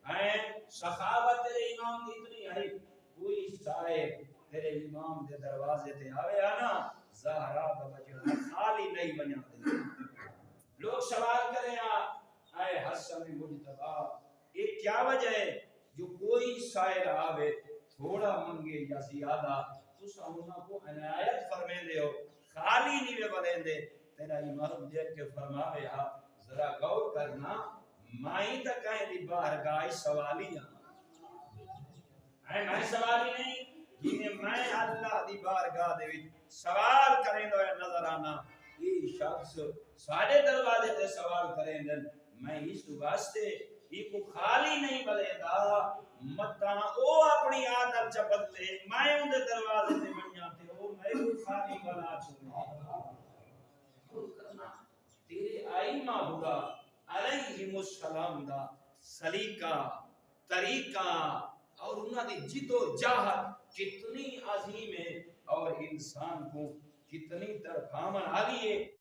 ہیں سخاوت تیرے امام دی اتنی ہے کوئی سائے تیرے امام دے دروازے تے آوے آنا زہرا دا بچڑا خالی نہیں بنا دے لوگ سوال کریں اے حسن مجتبی یہ کیا وجہ ہے جو کوئی سائل آوے تھوڑا منگے یا زیادہ تسا انہاں کو عنایت فرمے دے ہو خالی نہیں بلے دے تیرا امام دیکھ کے فرماوے ذرا غور کرنا مائی تا کہیں دی بارگاہ سوالیاں میں سوالی نہیں جنہیں میں اللہ دی بارگاہ دے وچ سوال کریں دو نظر آنا یہ شخص سارے دروازے تے سوال کریں دن میں اس واسطے یہ کو خالی نہیں بلے دا متا او اپنی عادت چپت لے میں ان دے دروازے تے بنیا تے او میں کو خالی بلا چھوڑا تیرے آئمہ ہوگا علیہم السلام دا سلیقہ طریقہ اور انہاں دی جد و جہد کتنی عظیم ہے اور انسان کو کتنی طرف آمن آ ہے